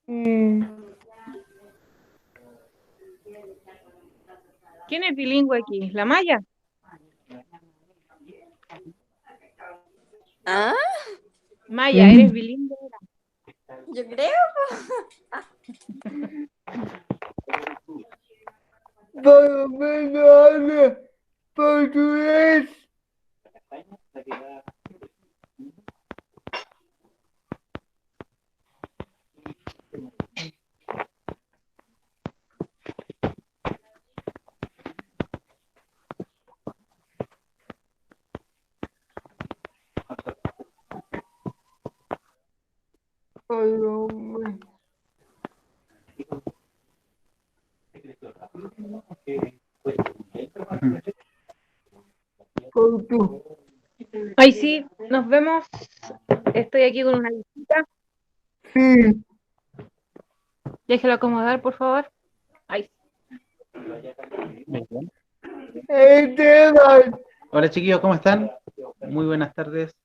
Mm. ¿Quién es bilingüe aquí? ¿La Maya? Ah, Maya, ¿eres Mm. bilingüe? yo creo. Por lo menos habla portugués. Por lo menos. Por tu. Ay, sí, nos vemos. Estoy aquí con una visita. Sí. Déjelo acomodar, por favor. Ay, Muy bien. Esteban. Hola chiquillos, ¿cómo están? Muy buenas tardes.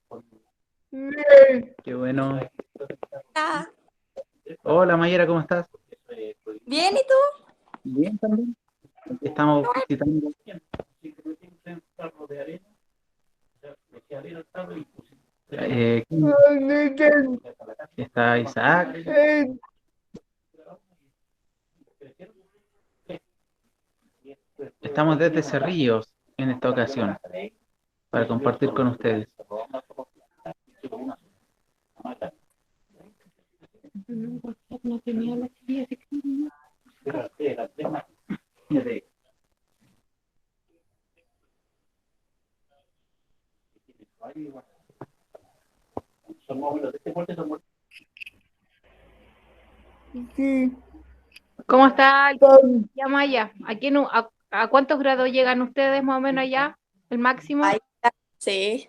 Bien. Qué bueno. Ah, Hola Mayera, ¿cómo estás? bien, ¿y tú? Bien también. Estamos visitando. ¿Dónde están? Está Isaac. Estamos desde Cerrillos en esta ocasión para compartir con ustedes. no tenía la chiquilla, así que no. Sí. ¿Cómo está el Pan. día Maya? ¿A cuántos grados llegan ustedes más o menos allá? ¿El máximo? Ay, sí,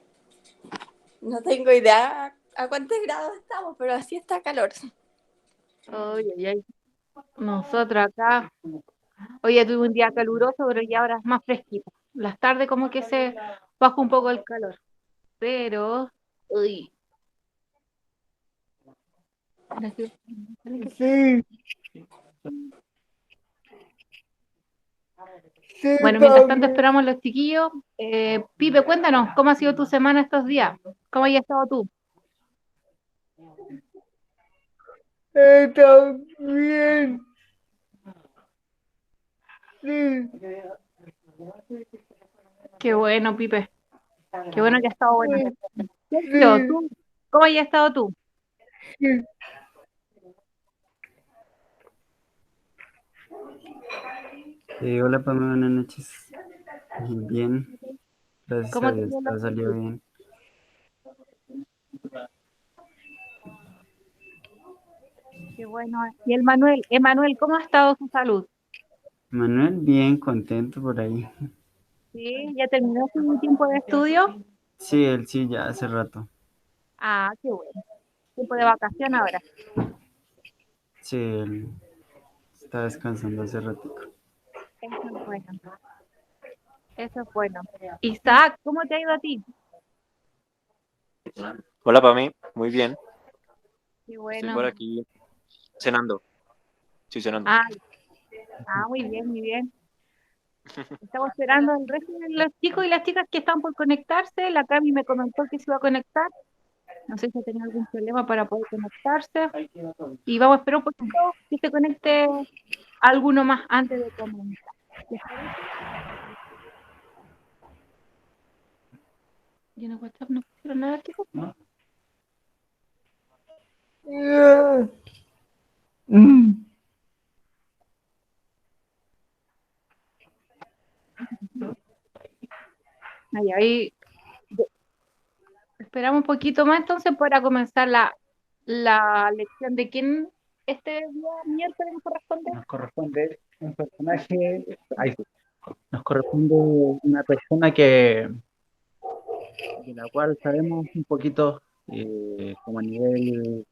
no tengo idea a cuántos grados estamos, pero así está calor. Ay, ay, ay. Nosotros acá, hoy ya tuve un día caluroso, pero ya ahora es más fresquito. Las tardes como que se baja un poco el calor, pero, uy, Sí. Sí, bueno, mientras tanto papi. esperamos los chiquillos. Pipe, cuéntanos, ¿cómo ha sido tu semana estos días? ¿Cómo has estado tú? Está bien. Sí. Qué bueno, Pipe. Qué bueno que ha estado bueno. Sí. Sergio, Sí. ¿tú? ¿Cómo has estado tú? Sí. Hola Pamela, buenas noches. Bien, gracias a ¿Cómo te Dios, fue la todo salió salud? bien. Qué bueno. Y el Manuel, Emanuel, ¿cómo ha estado su salud? Manuel, bien, contento por ahí. Sí, ¿ya terminó su tiempo de estudio? Sí, él sí, ya hace rato. Ah, qué bueno. Tiempo de vacación ahora. Sí, él está descansando hace ratito. Eso es bueno. Eso es bueno. Isaac, ¿cómo te ha ido a ti? Hola, Pami, muy bien. Qué Estoy bueno. por aquí cenando. Estoy cenando. Ah, muy bien, muy bien. Estamos esperando el resto de los chicos y las chicas que están por conectarse. La Cami me comentó que se iba a conectar. No sé si tenía algún problema para poder conectarse. Y vamos a esperar un poquito que se conecte alguno más antes de comenzar. ¿Les parece? ¿Y en el WhatsApp no pusieron nada, chicos? Yeah. Mm. Ahí esperamos un poquito más entonces para comenzar la lección de quién este día miércoles nos corresponde. Nos corresponde un personaje. Ahí sí. Nos corresponde una persona de la cual sabemos un poquito como a nivel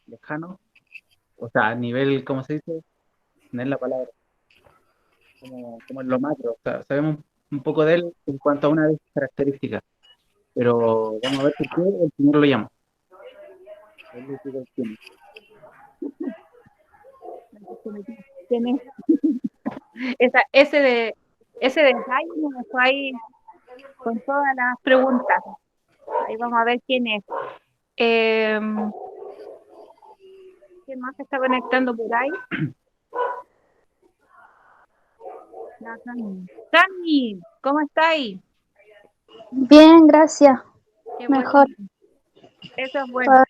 lejano, o sea, a nivel, ¿cómo se dice? No es la palabra, como en lo macro. O sea, sabemos un poco de él en cuanto a una de sus características, pero vamos a ver por qué el primero lo llamo. Él es quién es. ¿Quién es? Ese detalle me dejó ahí con todas las preguntas. Ahí vamos a ver quién es. ¿Quién más se está conectando por ahí? La Cami. Cami, ¿cómo estáis? Bien, gracias. Qué Mejor. bueno. Eso es bueno.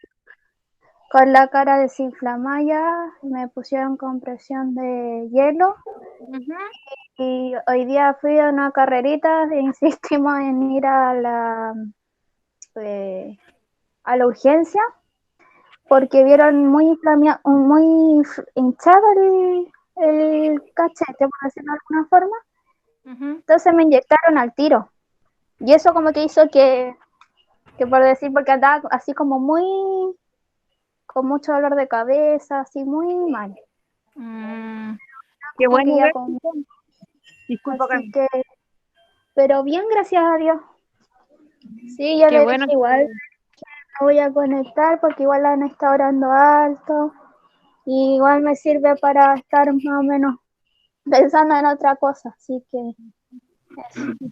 Con la cara desinflamada, me pusieron compresión de hielo Ujú. y hoy día fui a una carrerita e insistimos en ir a la urgencia porque vieron muy hinchado el cachete, por decirlo de alguna forma. Ujú. Entonces me inyectaron al tiro. Y eso como que hizo que por decir, porque andaba así como muy, con mucho dolor de cabeza, así muy mal. Qué Como bueno que ya ver. con- Disculpa, Así Cami. que, pero bien, gracias a Dios. Sí, yo Qué le bueno. dije igual me voy a conectar porque igual han estado orando alto y igual me sirve para estar más o menos pensando en otra cosa, así que eso.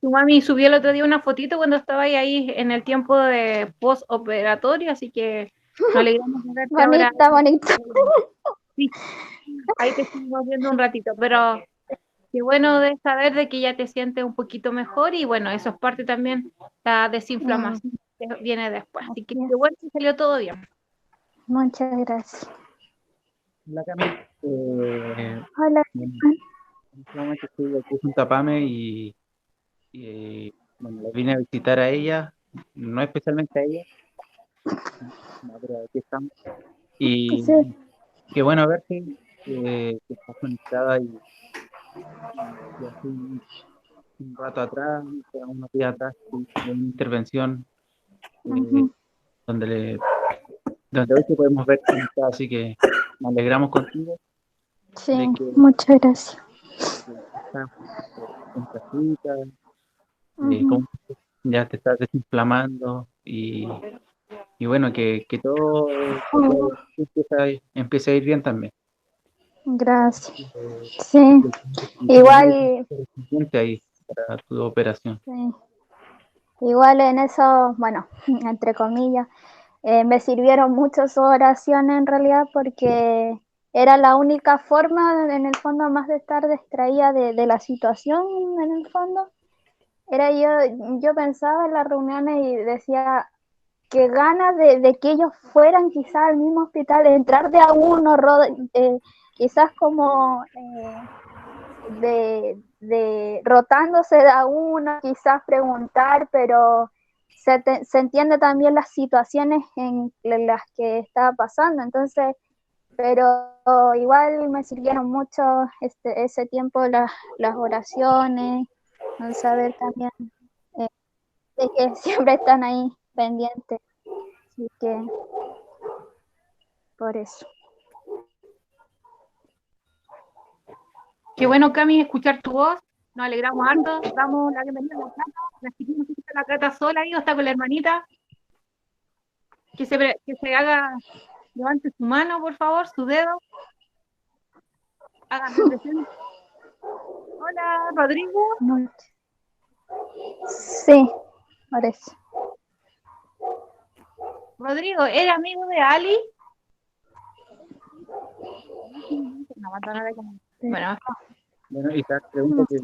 Tu mami subió el otro día una fotito cuando estaba ahí en el tiempo de postoperatorio, así que nos alegramos de verte ahora. Bonita. Sí, ahí te estuvimos viendo un ratito, pero qué bueno de saber de que ya te sientes un poquito mejor y bueno, eso es parte también, la desinflamación que viene después. Así que qué bueno que salió todo bien. Muchas gracias. La Cami, Hola. bueno, en este momento estoy aquí junto a Pame bueno, la vine a visitar a ella, no especialmente a ella, no, pero aquí estamos. Y Sí. qué bueno verte, que estás conectada y hace un rato atrás, o sea, unos días atrás, tuviste una intervención eh, Ujú. donde, donde hoy te podemos ver conectada, así que nos alegramos contigo Sí, de que muchas gracias. estás en casita, Ujú. cómo ya te estás desinflamando y bueno, que todo empiece a ir bien también. Gracias. Eh, Sí, y que tengas igual, suficiente ahí para tu operación. sí. Igual en eso, bueno, entre comillas, me sirvieron mucho sus oraciones en realidad porque era la única forma, en el fondo, más de estar distraída de la situación, en el fondo. Era yo pensaba en las reuniones y decía que ganas de que ellos fueran quizás al mismo hospital, entrar de a uno, quizás como rotándose de a uno, quizás preguntar, pero se entiende también las situaciones en las que estaba pasando, entonces, pero igual me sirvieron mucho ese tiempo las oraciones, el saber también eh, de que siempre están ahí pendientes, así que por eso. Qué bueno, Cami, escuchar tu voz. Nos alegramos harto. Damos la bienvenida a la Cata. La chiquilla, no sé si está la Cata sola ahí o está con la hermanita. Que se haga, levante su mano, por favor, su dedo. Háganme presente. Hola, Rodrigo. Sí, por eso. Rodrigo, ¿era amigo de Ali? No, bueno, Bueno, y te pregunta que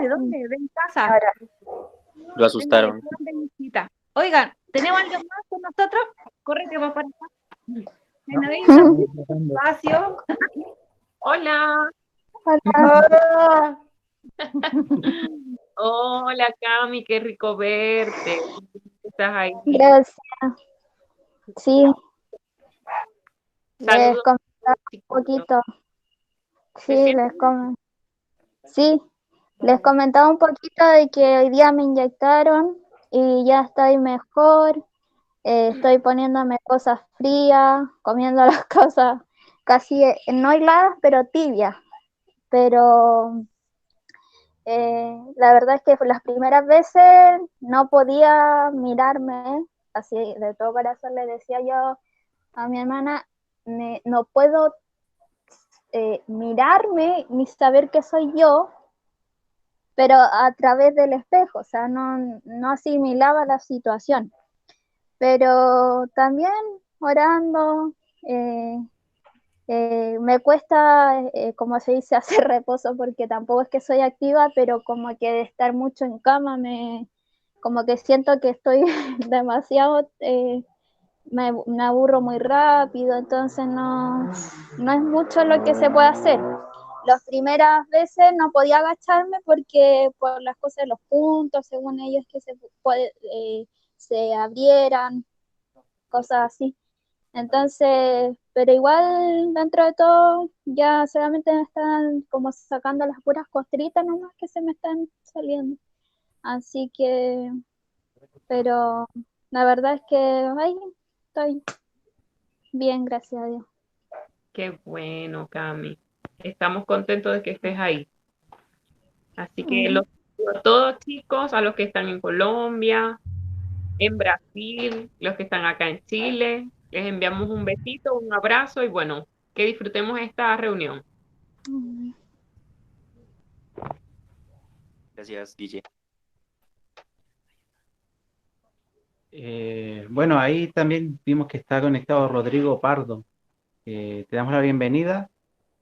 ¿de dónde? De mi casa. Ahora, Lo asustaron. Vengo de visita. Oigan, ¿tenemos alguien más con nosotros? Corre que va para acá. no, Ahí estamos estamos tratando. espacio. Hola. ¡Hola! Hola, Cami, qué rico verte. Estás ahí. gracias. Sí, les Saludos. comentaba un poquito. Sí, sí, les comentaba un poquito de que hoy día me inyectaron y ya estoy mejor. Estoy poniéndome cosas frías, comiendo las cosas casi no heladas, pero tibias. Pero la verdad es que las primeras veces no podía mirarme, así de todo corazón le decía yo a mi hermana, no puedo mirarme ni saber que soy yo, pero a través del espejo, o sea, no asimilaba la situación. Pero también orando, me cuesta, como se dice, hacer reposo porque tampoco es que soy activa, pero como que de estar mucho en cama, como que siento que estoy demasiado, me aburro muy rápido, entonces no es mucho lo que se puede hacer. Las primeras veces no podía agacharme porque por las cosas de los puntos, según ellos, que se abrieran, cosas así. Entonces, pero igual dentro de todo ya solamente me están como sacando las puras costritas nomás que se me están saliendo. Así que, pero la verdad es que ahí estoy bien, gracias a Dios. Qué bueno, Cami. Estamos contentos de que estés ahí. Así que los saludo a todos, chicos, a los que están en Colombia, en Brasil, los que están acá en Chile. Les enviamos un besito, un abrazo y bueno, que disfrutemos esta reunión. Gracias, Guille. Bueno, ahí también vimos que está conectado Rodrigo Pardo. Te damos la bienvenida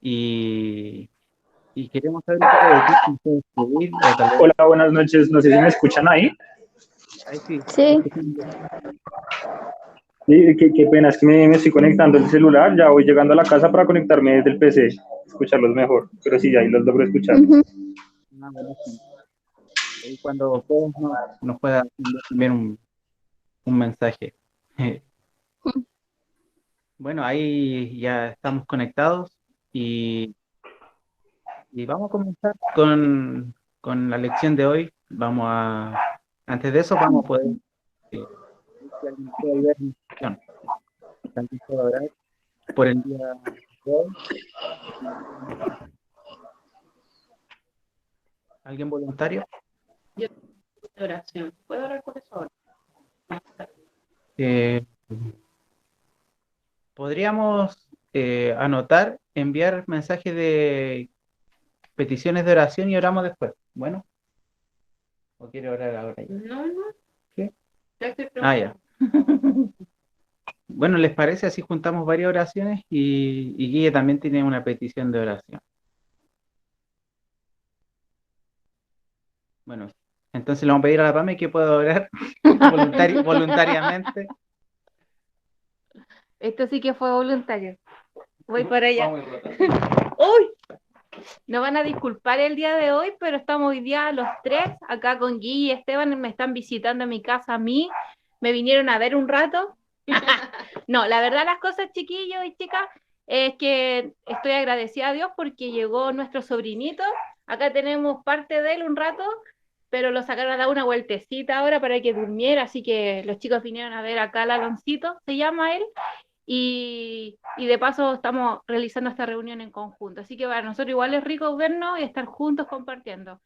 y queremos saber un poco de ti, si puedes escribir o tal vez. Hola, buenas noches. No sé si me escuchan ahí. Ahí sí. Sí. Sí, qué pena, es que me estoy conectando el celular. Ya voy llegando a la casa para conectarme desde el PC, escucharlos mejor. Pero sí, ahí los logro escuchar. Ah, buenísimo. Ahí cuando puedas nos puedas enviar un mensaje. Bueno, ahí ya estamos conectados y vamos a comenzar con la lección de hoy. Antes de eso vamos a poder, si alguien puede ayudar en la lección. También puedo orar por el día de hoy. ¿Alguien voluntario? Oración. ¿Puedo orar por eso ahora? Podríamos anotar, enviar mensajes de peticiones de oración y oramos después. Bueno, ¿o quiere orar ahora? No. ¿Qué? Ya estoy Ya. Bueno, ¿les parece? Así juntamos varias oraciones y Guille también tiene una petición de oración. Bueno, entonces le vamos a pedir a la Pame que pueda orar voluntariamente. Esto sí que fue voluntario. Voy para allá. Vamos a rotar. ¡Uy! Nos van a disculpar el día de hoy, pero estamos hoy día los tres acá con Gui y Esteban. Me están visitando en mi casa a mí. Me vinieron a ver un rato. No, la verdad las cosas, chiquillos y chicas, es que estoy agradecida a Dios porque llegó nuestro sobrinito. Acá tenemos parte de él un rato, pero lo sacaron a dar una vueltecita ahora para que durmiera, así que los chicos vinieron a ver acá al Aloncito, se llama él, y de paso estamos realizando esta reunión en conjunto. Así que para nosotros igual es rico vernos y estar juntos compartiendo.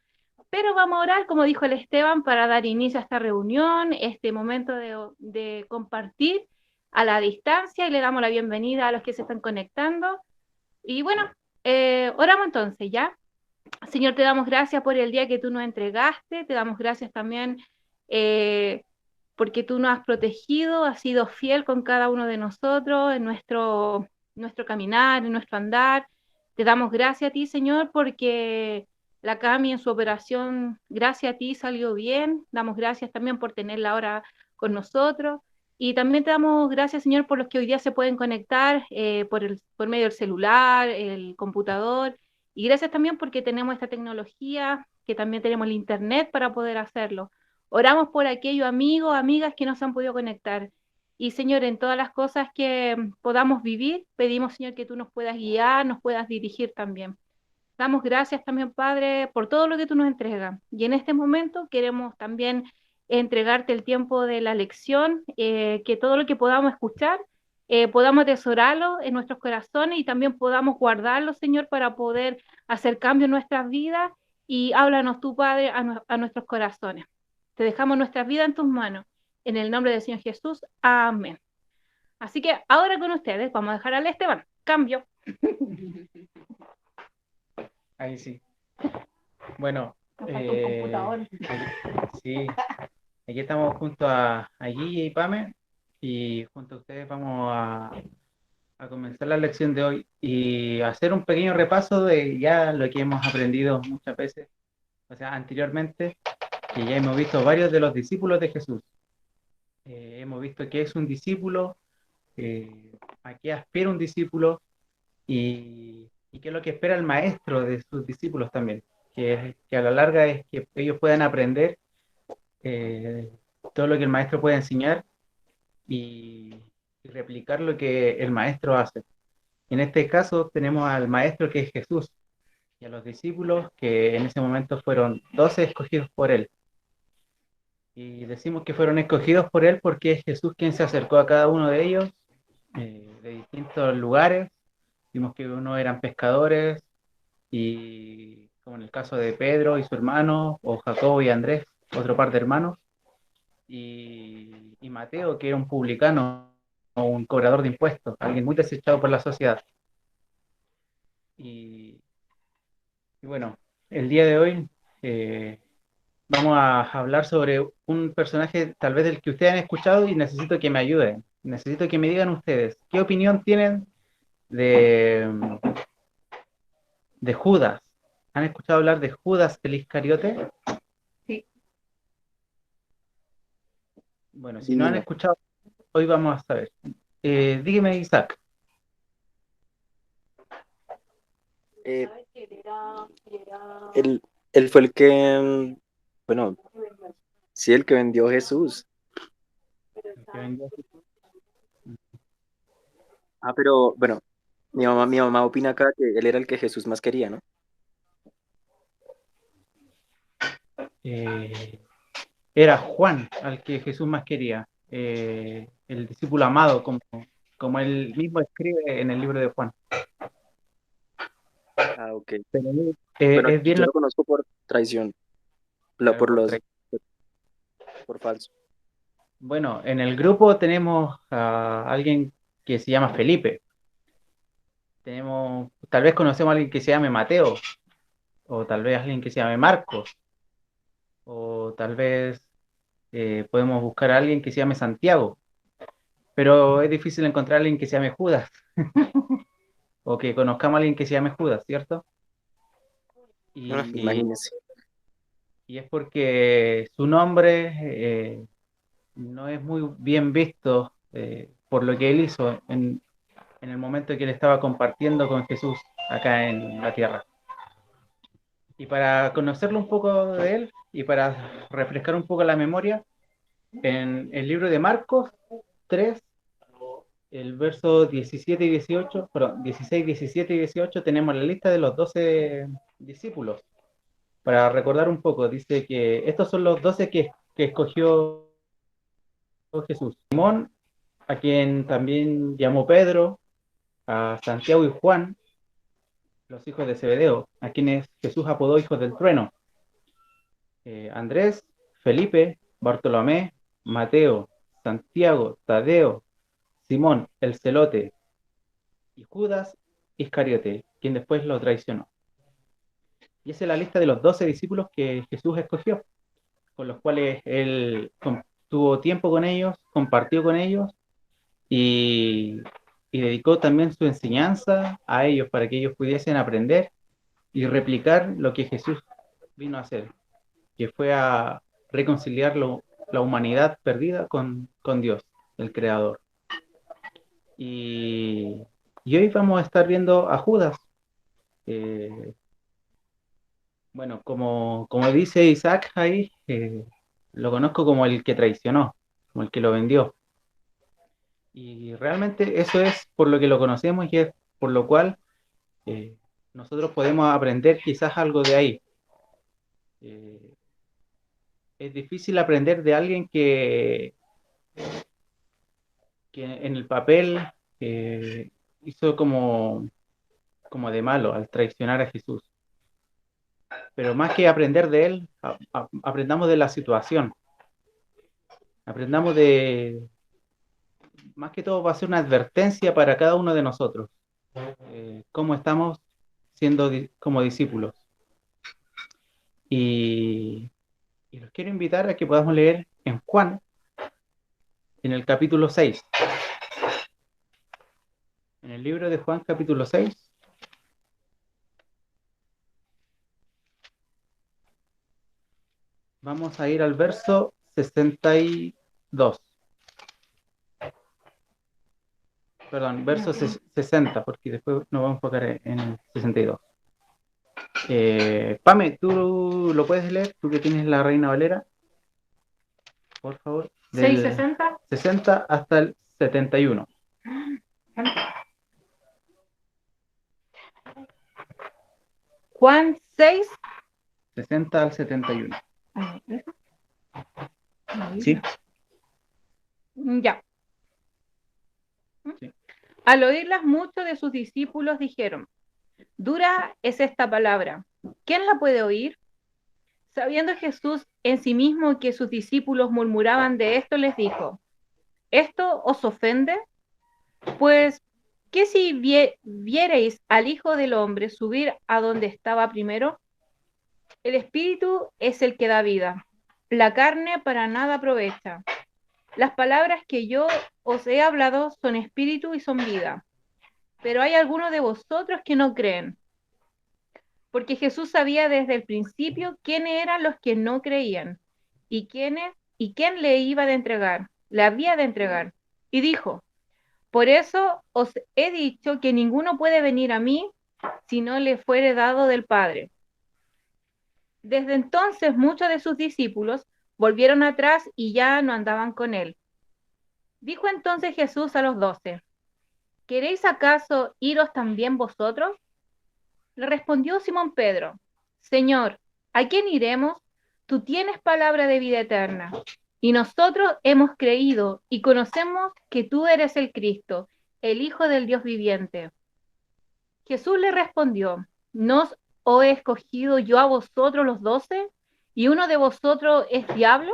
Pero vamos a orar, como dijo el Esteban, para dar inicio a esta reunión, este momento de compartir a la distancia, y le damos la bienvenida a los que se están conectando. Y bueno, oramos entonces, ¿ya? Señor, te damos gracias por el día que tú nos entregaste, te damos gracias también porque tú nos has protegido, has sido fiel con cada uno de nosotros en nuestro caminar, en nuestro andar. Te damos gracias a ti, Señor, porque la Cami en su operación, gracias a ti, salió bien. Damos gracias también por tenerla ahora con nosotros. Y también te damos gracias, Señor, por los que hoy día se pueden conectar por medio del celular, el computador. Y gracias también porque tenemos esta tecnología, que también tenemos el internet para poder hacerlo. Oramos por aquellos amigos, amigas que no se han podido conectar. Y Señor, en todas las cosas que podamos vivir, pedimos, Señor, que tú nos puedas guiar, nos puedas dirigir también. Damos gracias también, Padre, por todo lo que tú nos entregas. Y en este momento queremos también entregarte el tiempo de la lección, que todo lo que podamos escuchar, podamos atesorarlo en nuestros corazones y también podamos guardarlo, Señor, para poder hacer cambio en nuestras vidas. Y háblanos tú, Padre, a nuestros corazones. Te dejamos nuestras vidas en tus manos. En el nombre del Señor Jesús. Amén. Así que ahora con ustedes vamos a dejar al Esteban. Cambio. Ahí sí. Bueno, Nos falta un computador. sí, aquí estamos junto a Guille y Pame y junto a ustedes vamos a comenzar la lección de hoy y hacer un pequeño repaso de ya lo que hemos aprendido muchas veces, o sea, anteriormente, que ya hemos visto varios de los discípulos de Jesús. Hemos visto qué es un discípulo, a qué aspira un discípulo y qué es lo que espera el maestro de sus discípulos también, que a la larga es que ellos puedan aprender eh, todo lo que el maestro puede enseñar y, y replicar lo que el maestro hace. En este caso tenemos al maestro que es Jesús y a los discípulos que en ese momento fueron 12 escogidos por él. Y decimos que fueron escogidos por él porque es Jesús quien se acercó a cada uno de ellos de distintos lugares. Vimos que unos eran pescadores y como en el caso de Pedro y su hermano, o Jacobo y Andrés, otro par de hermanos, y Mateo, que era un publicano o un cobrador de impuestos, alguien muy desechado por la sociedad. Y, y bueno, el día de hoy vamos a hablar sobre un personaje tal vez del que ustedes han escuchado y necesito que me ayuden. Necesito que me digan ustedes, ¿qué opinión tienen de, de Judas? ¿Han escuchado hablar de Judas el Iscariote? Sí. Bueno, si no han escuchado, hoy vamos a saber. Dígame, Isaac. Él fue el que, bueno, sí, el que vendió a Jesús. Pero bueno, mi mamá opina acá que él era el que Jesús más quería, ¿no? Era Juan al que Jesús más quería, el discípulo amado, como él mismo escribe en el libro de Juan. Ah, ok. Pero Bueno, es bien yo lo conozco por traición, claro, por por falso. Bueno, en el grupo tenemos a alguien que se llama Felipe. Tal vez conocemos a alguien que se llame Mateo, o tal vez alguien que se llame Marcos, o tal vez podemos buscar a alguien que se llame Santiago, pero es difícil encontrar a alguien que se llame Judas, o que conozcamos a alguien que se llame Judas, ¿cierto? Imagínense. Y es porque su nombre no es muy bien visto por lo que él hizo en el momento que él estaba compartiendo con Jesús acá en la tierra. Y para conocerlo un poco de él y para refrescar un poco la memoria, en el libro de Marcos 3, el verso 17 y 18, perdón, 16, 17 y 18, tenemos la lista de los 12 discípulos. Para recordar un poco, dice que estos son los 12 que escogió Jesús. Simón, a quien también llamó Pedro, a Santiago y Juan, los hijos de Zebedeo, a quienes Jesús apodó hijos del trueno. Andrés, Felipe, Bartolomé, Mateo, Santiago, Tadeo, Simón, el celote, y Judas Iscariote, quien después lo traicionó. Y esa es la lista de los 12 discípulos que Jesús escogió, con los cuales él tuvo tiempo con ellos, compartió con ellos y, y dedicó también su enseñanza a ellos para que ellos pudiesen aprender y replicar lo que Jesús vino a hacer, que fue a reconciliar la humanidad perdida con Dios, el Creador. Y hoy vamos a estar viendo a Judas. Bueno, como dice Isaac ahí, lo conozco como el que traicionó, como el que lo vendió. Y realmente eso es por lo que lo conocemos y es por lo cual nosotros podemos aprender quizás algo de ahí. Es difícil aprender de alguien que en el papel hizo como de malo al traicionar a Jesús. Pero más que aprender de él, aprendamos de la situación. Aprendamos más que todo va a ser una advertencia para cada uno de nosotros. Cómo estamos siendo como discípulos. Y los quiero invitar a que podamos leer en Juan, en el capítulo 6. En el libro de Juan, capítulo 6. Vamos a ir al verso 62. Perdón, verso 60, porque después nos vamos a enfocar en el 62. Pame, ¿tú lo puedes leer? Tú que tienes la Reina Valera, por favor. Del 660. 60 hasta el 71. Juan 6. 60 al 71. ¿Sí? ¿Sí? Ya. Sí. Al oírlas, muchos de sus discípulos dijeron: dura es esta palabra, ¿quién la puede oír? Sabiendo Jesús en sí mismo que sus discípulos murmuraban de esto, les dijo: ¿esto os ofende? Pues, ¿qué si viereis al Hijo del Hombre subir a donde estaba primero? El Espíritu es el que da vida, la carne para nada aprovecha. Las palabras que yo os he hablado son espíritu y son vida. Pero hay algunos de vosotros que no creen. Porque Jesús sabía desde el principio quiénes eran los que no creían y quién le iba de entregar, le había de entregar. Y dijo: por eso os he dicho que ninguno puede venir a mí si no le fuere dado del Padre. Desde entonces muchos de sus discípulos volvieron atrás y ya no andaban con él. Dijo entonces Jesús a los 12: ¿queréis acaso iros también vosotros? Le respondió Simón Pedro: Señor, ¿a quién iremos? Tú tienes palabra de vida eterna. Y nosotros hemos creído y conocemos que tú eres el Cristo, el Hijo del Dios viviente. Jesús le respondió: ¿no os he escogido yo a vosotros los 12? ¿Y uno de vosotros es diablo?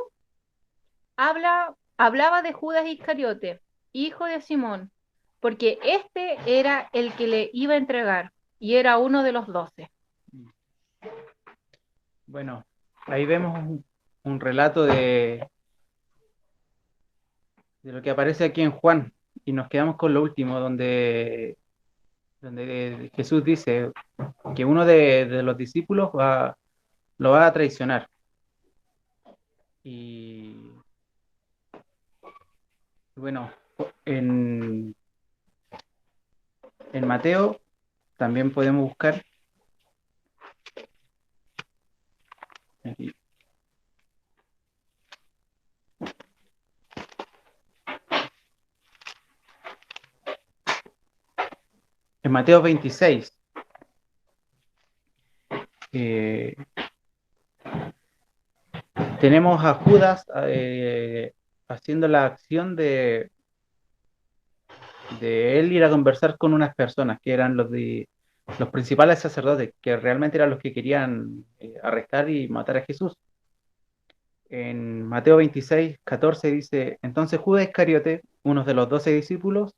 Hablaba de Judas Iscariote, hijo de Simón, porque este era el que le iba a entregar y era uno de los 12. Bueno, ahí vemos un relato de lo que aparece aquí en Juan, y nos quedamos con lo último, donde Jesús dice que uno de los discípulos lo va a traicionar. Y bueno, en Mateo también podemos buscar aquí. En Mateo 26, tenemos a Judas haciendo la acción de él ir a conversar con unas personas que eran los principales sacerdotes, que realmente eran los que querían arrestar y matar a Jesús. En Mateo 26, 14 dice: entonces Judas Iscariote, uno de los 12 discípulos,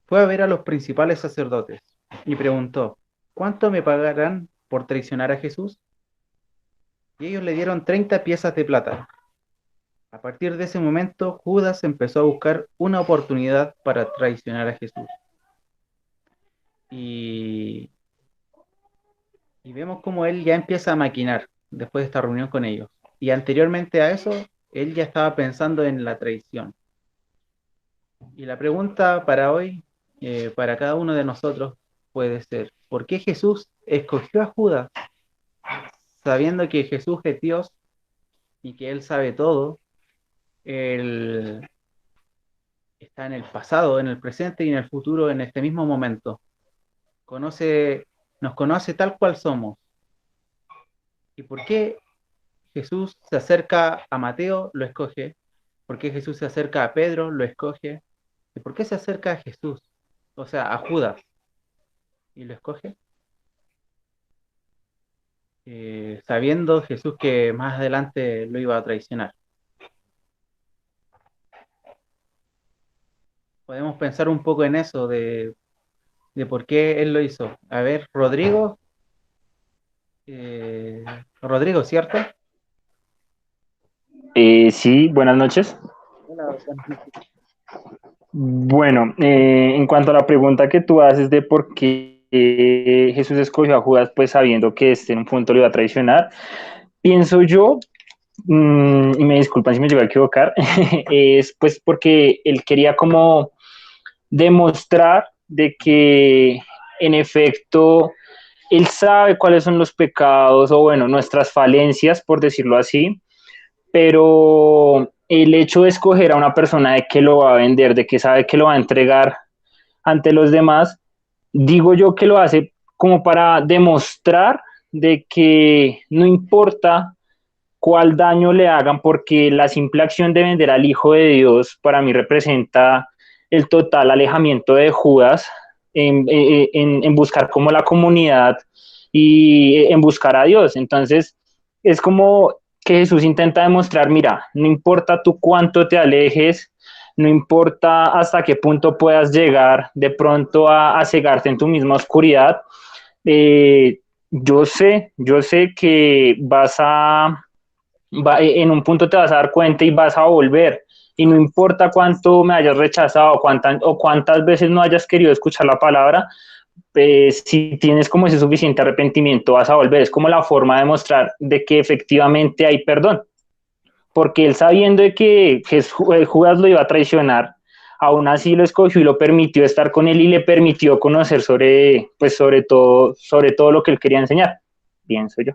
fue a ver a los principales sacerdotes y preguntó: ¿cuánto me pagarán por traicionar a Jesús? Y ellos le dieron 30 piezas de plata. A partir de ese momento, Judas empezó a buscar una oportunidad para traicionar a Jesús. Y vemos cómo él ya empieza a maquinar después de esta reunión con ellos. Y anteriormente a eso, él ya estaba pensando en la traición. Y la pregunta para hoy, para cada uno de nosotros, puede ser: ¿por qué Jesús escogió a Judas, sabiendo que Jesús es Dios y que Él sabe todo? Él está en el pasado, en el presente y en el futuro, en este mismo momento. Nos conoce tal cual somos. ¿Y por qué Jesús se acerca a Mateo? Lo escoge. ¿Por qué Jesús se acerca a Pedro? Lo escoge. ¿Y por qué se acerca a Jesús? O sea, a Judas, y lo escoge. Sabiendo Jesús que más adelante lo iba a traicionar. Podemos pensar un poco en eso, de por qué él lo hizo. A ver, Rodrigo, Rodrigo, ¿cierto? Sí, buenas noches. Hola, buenas noches. Bueno, en cuanto a la pregunta que tú haces de por qué Jesús escogió a Judas, pues sabiendo que en un punto lo iba a traicionar, pienso yo, y me disculpan si me llego a equivocar, es pues porque él quería como demostrar de que en efecto él sabe cuáles son los pecados o bueno, nuestras falencias, por decirlo así, pero el hecho de escoger a una persona de que lo va a vender, de que sabe que lo va a entregar ante los demás, digo yo que lo hace como para demostrar de que no importa cuál daño le hagan, porque la simple acción de vender al Hijo de Dios para mí representa el total alejamiento de Judas en buscar como la comunidad y en buscar a Dios. Entonces, es como que Jesús intenta demostrar, mira, no importa tú cuánto te alejes, no importa hasta qué punto puedas llegar de pronto a cegarte en tu misma oscuridad, eh, yo sé que en un punto te vas a dar cuenta y vas a volver. Y no importa cuánto me hayas rechazado o cuántas veces no hayas querido escuchar la palabra, si tienes como ese suficiente arrepentimiento, vas a volver. Es como la forma de mostrar de que efectivamente hay perdón. Porque él sabiendo de que Judas lo iba a traicionar, aún así lo escogió y lo permitió estar con él y le permitió conocer pues sobre todo lo que él quería enseñar, pienso yo.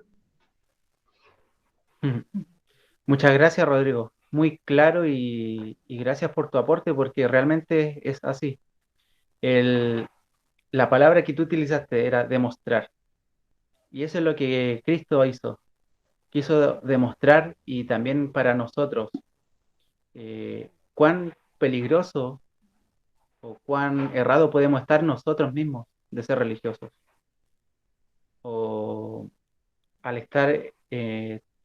Muchas gracias, Rodrigo. Muy claro y gracias por tu aporte porque realmente es así. El, la palabra que tú utilizaste era demostrar. Y eso es lo que Cristo hizo. Quiso demostrar y también para nosotros cuán peligroso o cuán errado podemos estar nosotros mismos de ser religiosos. O al estar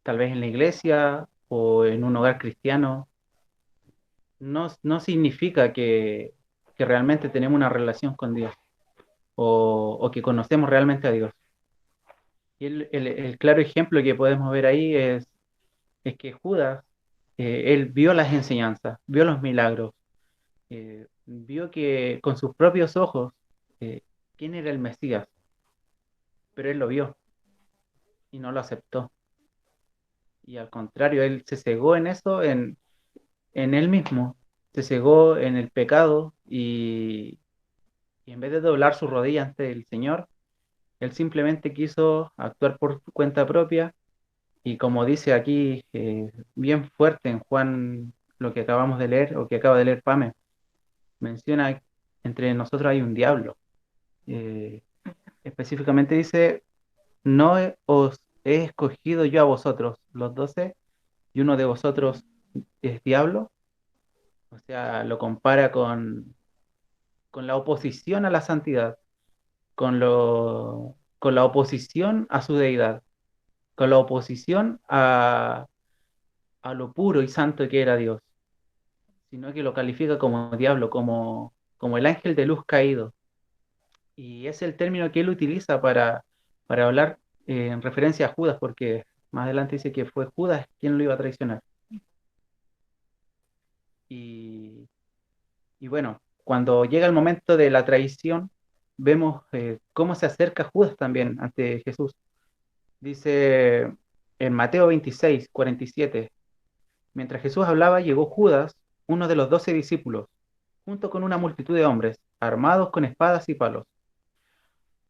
tal vez en la iglesia o en un hogar cristiano, no significa que realmente tenemos una relación con Dios o que conocemos realmente a Dios. Y el claro ejemplo que podemos ver ahí es que Judas, él vio las enseñanzas, vio los milagros, vio que con sus propios ojos quién era el Mesías, pero él lo vio y no lo aceptó. Y al contrario, él se cegó en eso, en él mismo, se cegó en el pecado y en vez de doblar su rodilla ante el Señor, él simplemente quiso actuar por su cuenta propia y como dice aquí bien fuerte en Juan lo que acabamos de leer o que acaba de leer Pame, menciona entre nosotros hay un diablo. Eh, Específicamente dice, no os he escogido yo a vosotros, los 12, y uno de vosotros es diablo. O sea, lo compara con la oposición a la santidad, con la oposición a su deidad, con la oposición a lo puro y santo que era Dios, sino que lo califica como diablo, como el ángel de luz caído. Y es el término que él utiliza para hablar en referencia a Judas, porque más adelante dice que fue Judas quien lo iba a traicionar. Y, y bueno, cuando llega el momento de la traición, vemos cómo se acerca Judas también ante Jesús. Dice en Mateo 26:47, mientras Jesús hablaba, llegó Judas, uno de los 12 discípulos, junto con una multitud de hombres, armados con espadas y palos.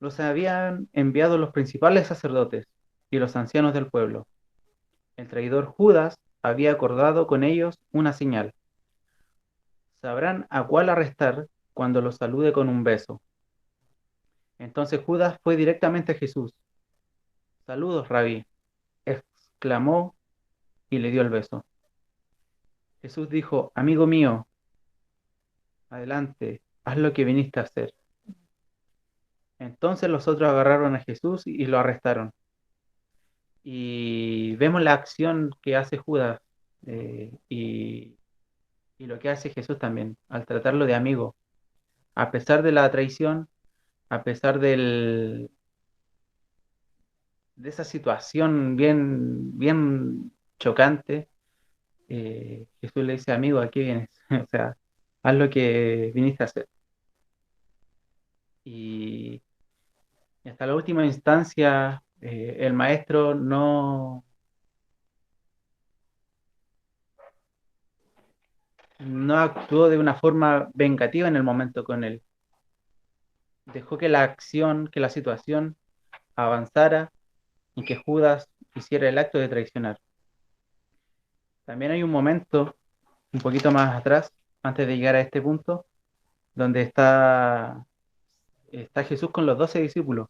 Los habían enviado los principales sacerdotes y los ancianos del pueblo. El traidor Judas había acordado con ellos una señal. Sabrán a cuál arrestar cuando los salude con un beso. Entonces Judas fue directamente a Jesús. Saludos, rabí, exclamó y le dio el beso. Jesús dijo, amigo mío, adelante, haz lo que viniste a hacer. Entonces los otros agarraron a Jesús y lo arrestaron. Y vemos la acción que hace Judas y lo que hace Jesús también, al tratarlo de amigo. A pesar de la traición, a pesar esa situación bien, bien chocante, Jesús le dice, amigo, ¿a qué vienes? O sea, haz lo que viniste a hacer. Y hasta la última instancia, el maestro no actuó de una forma vengativa en el momento con él. Dejó que la acción, que la situación avanzara y que Judas hiciera el acto de traicionar. También hay un momento, un poquito más atrás, antes de llegar a este punto, donde está Jesús con los 12 discípulos.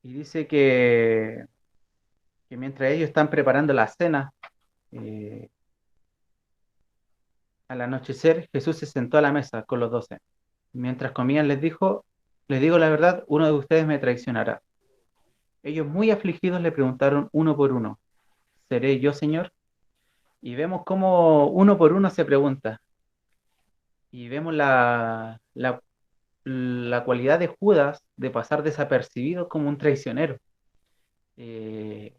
Y dice que mientras ellos están preparando la cena, eh, al anochecer, Jesús se sentó a la mesa con los 12. Mientras comían les dijo, les digo la verdad, uno de ustedes me traicionará. Ellos muy afligidos le preguntaron uno por uno, ¿seré yo, Señor? Y vemos cómo uno por uno se pregunta. Y vemos la cualidad de Judas de pasar desapercibido como un traicionero. Eh,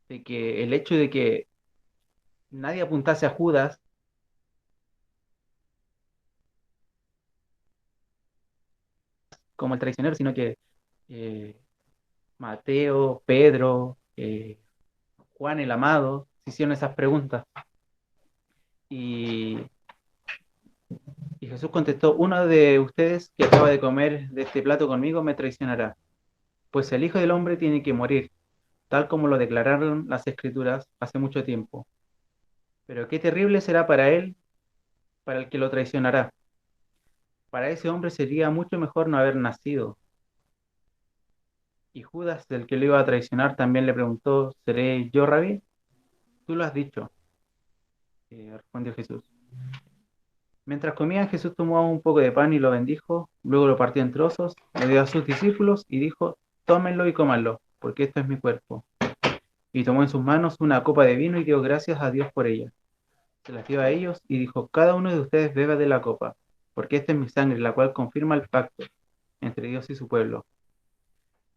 de que el hecho de que nadie apuntase a Judas como el traicionero, sino que eh, Mateo, Pedro, Juan el Amado se hicieron esas preguntas. Y, y Jesús contestó, uno de ustedes que acaba de comer de este plato conmigo me traicionará, pues el Hijo del Hombre tiene que morir, tal como lo declararon las Escrituras hace mucho tiempo. Pero qué terrible será para él, para el que lo traicionará. Para ese hombre sería mucho mejor no haber nacido. Y Judas, el que lo iba a traicionar, también le preguntó, ¿seré yo, Rabí? Tú lo has dicho, respondió Jesús. Mientras comían, Jesús tomó un poco de pan y lo bendijo, luego lo partió en trozos, lo dio a sus discípulos y dijo, tómenlo y cómanlo, porque esto es mi cuerpo. Y tomó en sus manos una copa de vino y dio gracias a Dios por ella. Se las dio a ellos y dijo, cada uno de ustedes beba de la copa, porque esta es mi sangre, la cual confirma el pacto entre Dios y su pueblo.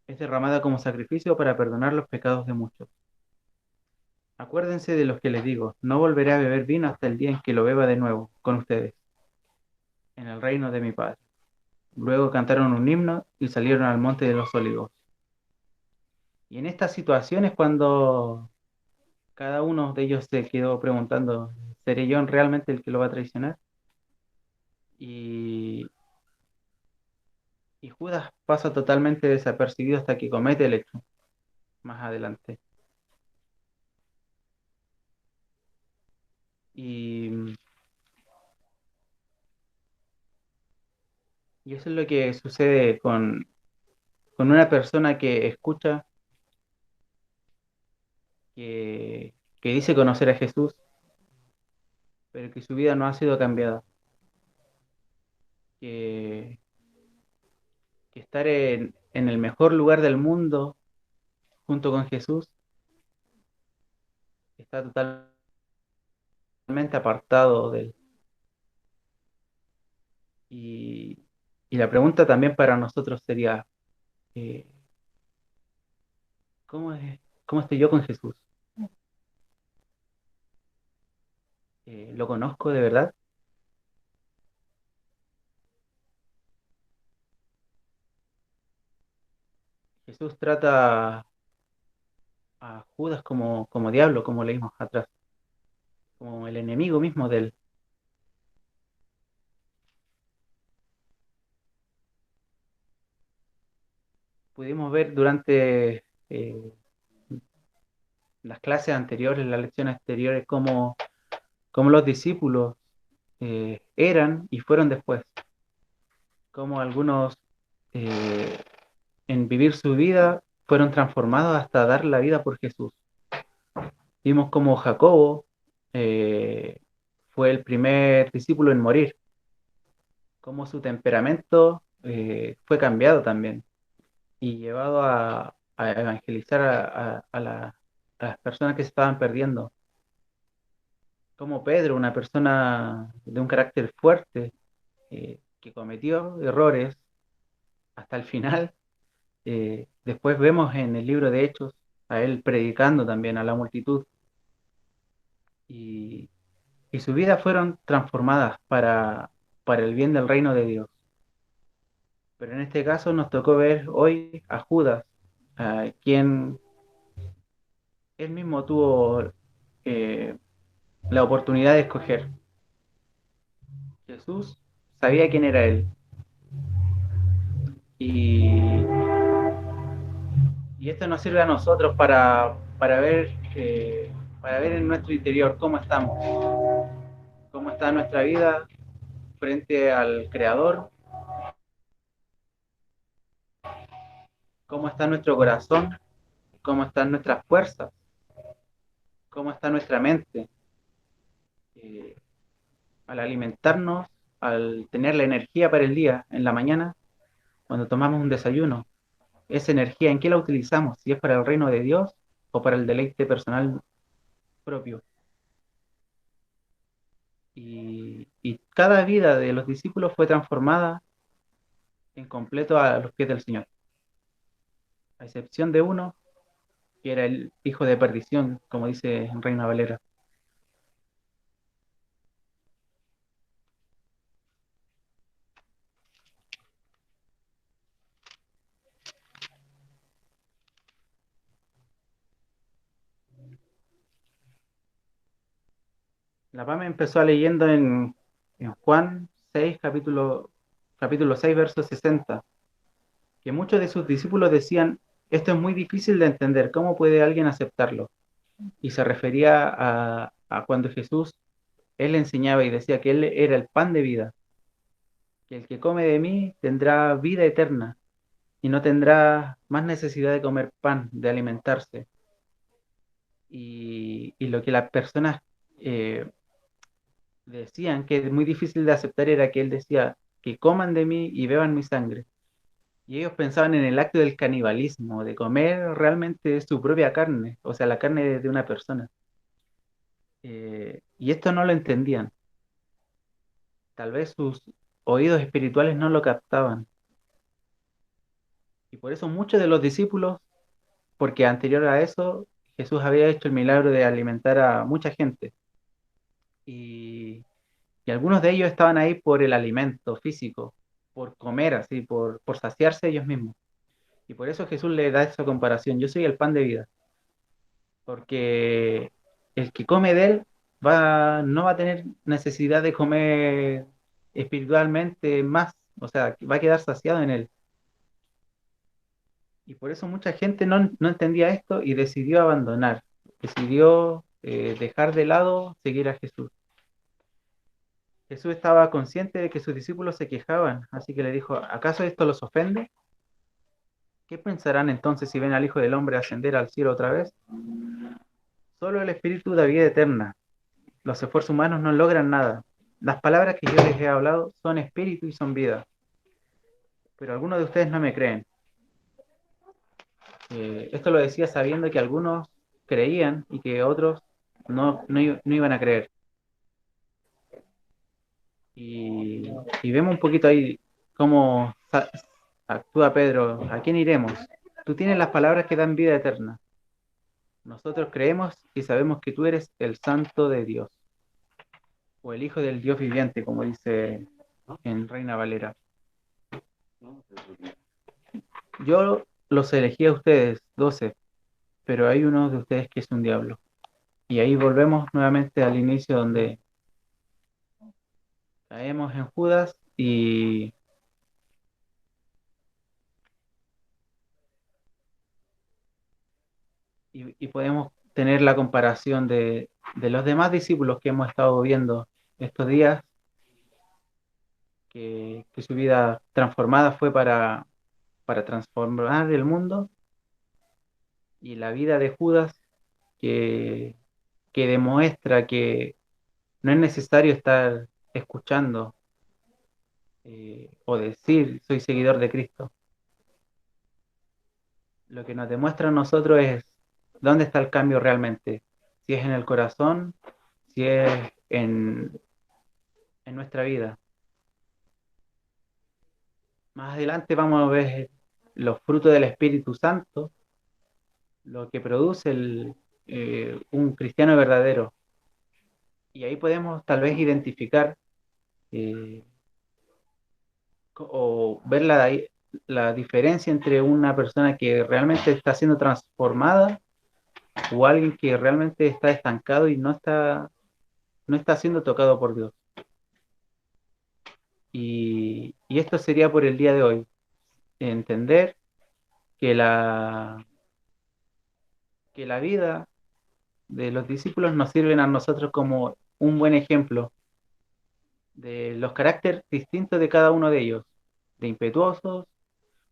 Es derramada como sacrificio para perdonar los pecados de muchos. Acuérdense de los que les digo, no volveré a beber vino hasta el día en que lo beba de nuevo con ustedes, en el reino de mi Padre. Luego cantaron un himno y salieron al monte de los olivos. Y en estas situaciones cuando cada uno de ellos se quedó preguntando, ¿seré yo realmente el que lo va a traicionar? Y, y Judas pasa totalmente desapercibido hasta que comete el hecho más adelante. Y, y eso es lo que sucede con una persona que escucha, que dice conocer a Jesús, pero que su vida no ha sido cambiada. Que, que estar en el mejor lugar del mundo junto con Jesús está totalmente apartado de él. Y, y la pregunta también para nosotros sería, eh, ¿cómo cómo estoy yo con Jesús? ¿Lo conozco de verdad? Jesús trata a Judas como diablo, como leímos atrás, como el enemigo mismo de él. Pudimos ver durante las clases anteriores, las lecciones anteriores, cómo los discípulos eran y fueron después, cómo algunos en vivir su vida fueron transformados hasta dar la vida por Jesús. Vimos como Jacobo fue el primer discípulo en morir, cómo su temperamento fue cambiado también y llevado a evangelizar a las personas que se estaban perdiendo. Como Pedro, una persona de un carácter fuerte, que cometió errores hasta el final. Después vemos en el libro de Hechos a él predicando también a la multitud. Y, y sus vidas fueron transformadas para el bien del reino de Dios. Pero en este caso nos tocó ver hoy a Judas, a quien él mismo tuvo eh, la oportunidad de escoger. Jesús sabía quién era él. Y, y esto nos sirve a nosotros para ver en nuestro interior cómo está nuestra vida frente al Creador, cómo está nuestro corazón, cómo están nuestras fuerzas, cómo está nuestra mente. Eh, Al alimentarnos, al tener la energía para el día en la mañana, cuando tomamos un desayuno, esa energía, ¿en qué la utilizamos? Si es para el reino de Dios o para el deleite personal propio. Y cada vida de los discípulos fue transformada en completo a los pies del Señor, a excepción de uno, que era el hijo de perdición, como dice Reina Valera. La Pame empezó leyendo en Juan 6, capítulo 6, verso 60, que muchos de sus discípulos decían, esto es muy difícil de entender, ¿cómo puede alguien aceptarlo? Y se refería a cuando Jesús, él enseñaba y decía que él era el pan de vida, que el que come de mí tendrá vida eterna y no tendrá más necesidad de comer pan, de alimentarse. Y lo que las personas eh, decían que es muy difícil de aceptar era que él decía que coman de mí y beban mi sangre. Y ellos pensaban en el acto del canibalismo, de comer realmente su propia carne, o sea, la carne de una persona. Y esto no lo entendían. Tal vez sus oídos espirituales no lo captaban. Y por eso muchos de los discípulos, porque anterior a eso, Jesús había hecho el milagro de alimentar a mucha gente. Y, y algunos de ellos estaban ahí por el alimento físico, por comer así, por saciarse ellos mismos. Y por eso Jesús le da esa comparación. Yo soy el pan de vida. Porque el que come de él no va a tener necesidad de comer espiritualmente más, o sea, va a quedar saciado en él. Y por eso mucha gente no entendía esto y decidió abandonar, decidió dejar de lado seguir a Jesús. Jesús estaba consciente de que sus discípulos se quejaban, así que le dijo, ¿acaso esto los ofende? ¿Qué pensarán entonces si ven al Hijo del Hombre ascender al cielo otra vez? Solo el Espíritu da vida eterna. Los esfuerzos humanos no logran nada. Las palabras que yo les he hablado son espíritu y son vida. Pero algunos de ustedes no me creen. Esto lo decía sabiendo que algunos creían y que otros no iban a creer. Y vemos un poquito ahí cómo actúa Pedro. ¿A quién iremos? Tú tienes las palabras que dan vida eterna. Nosotros creemos y sabemos que tú eres el Santo de Dios, o el Hijo del Dios viviente, como dice en Reina Valera. Yo los elegí a ustedes, 12, pero hay uno de ustedes que es un diablo. Y ahí volvemos nuevamente al inicio donde caemos en Judas y podemos tener la comparación de los demás discípulos que hemos estado viendo estos días, que su vida transformada fue para transformar el mundo, y la vida de Judas que, que demuestra que no es necesario estar escuchando o decir soy seguidor de Cristo. Lo que nos demuestra a nosotros es dónde está el cambio realmente, si es en el corazón, si es en nuestra vida. Más adelante vamos a ver los frutos del Espíritu Santo, lo que produce un cristiano verdadero. Y ahí podemos tal vez identificar eh, o ver la diferencia entre una persona que realmente está siendo transformada o alguien que realmente está estancado y no está siendo tocado por Dios. Y esto sería por el día de hoy. Entender que que la vida de los discípulos nos sirven a nosotros como un buen ejemplo de los caracteres distintos de cada uno de ellos, de impetuosos,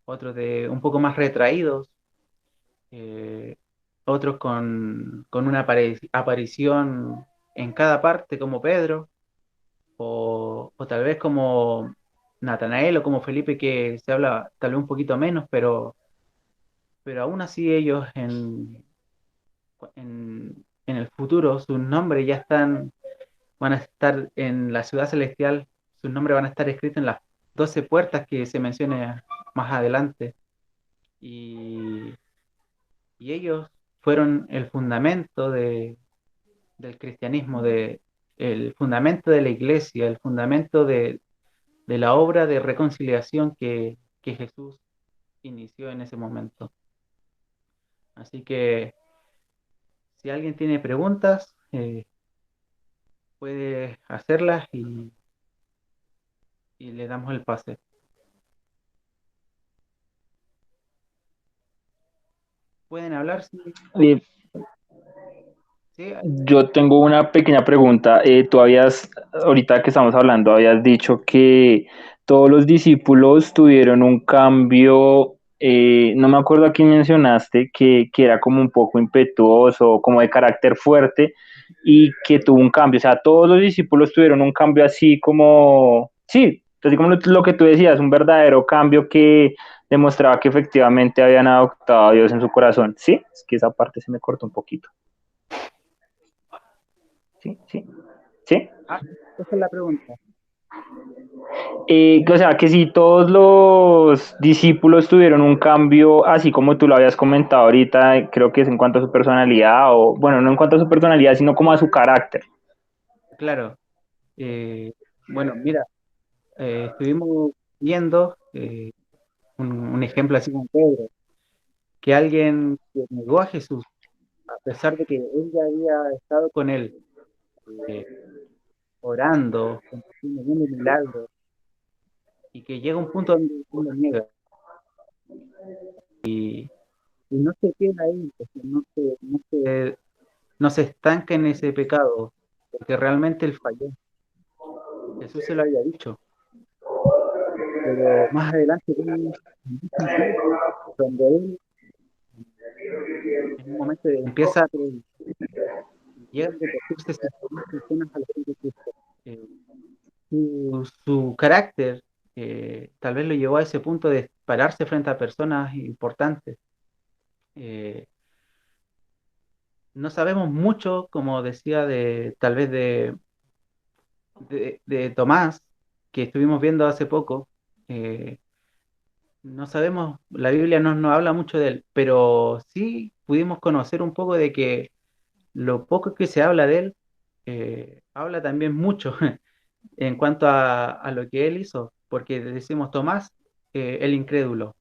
otros de un poco más retraídos, eh, otros con una aparición en cada parte como Pedro, o tal vez como Natanael o como Felipe, que se habla tal vez un poquito menos, pero aún así ellos en el futuro, sus nombres van a estar en la ciudad celestial, sus nombres van a estar escritos en las 12 puertas que se menciona más adelante. Y, y ellos fueron el fundamento del cristianismo, el fundamento de la iglesia, el fundamento de la obra de reconciliación que Jesús inició en ese momento. Así que si alguien tiene preguntas, puede hacerlas y le damos el pase. Pueden hablar, sí. Eh, Sí, Yo tengo una pequeña pregunta. Ahorita que estamos hablando, habías dicho que todos los discípulos tuvieron un cambio, no me acuerdo a quién mencionaste, que era como un poco impetuoso, como de carácter fuerte, y que tuvo un cambio. O sea, todos los discípulos tuvieron un cambio así como, sí, así como lo que tú decías, un verdadero cambio que demostraba que efectivamente habían adoptado a Dios en su corazón. Sí, es que esa parte se me cortó un poquito. Sí, sí, sí. esa es la pregunta. O sea, que si todos los discípulos tuvieron un cambio, así como tú lo habías comentado ahorita, creo que es en cuanto a su personalidad, o bueno, no en cuanto a su personalidad, sino como a su carácter. Claro. Bueno, mira, estuvimos viendo un ejemplo así con Pedro, que alguien que negó a Jesús, a pesar de que él ya había estado con él, eh, orando, compartiendo milagros, y que llega un punto donde él lo niega, y no se queda ahí, o sea, no se estanca en ese pecado, porque realmente él falló. Jesús se lo había dicho, pero más adelante viene un sentido donde él en un momento empieza a llega a repetirse escenas a la gente de Cristo. Eh, su carácter tal vez lo llevó a ese punto de pararse frente a personas importantes. Eh, no sabemos mucho, como decía, tal vez de Tomás, que estuvimos viendo hace poco. Eh, no sabemos, la Biblia no nos habla mucho de él, pero sí pudimos conocer un poco de que lo poco que se habla de él, habla también mucho en cuanto a lo que él hizo, porque decimos Tomás, el incrédulo,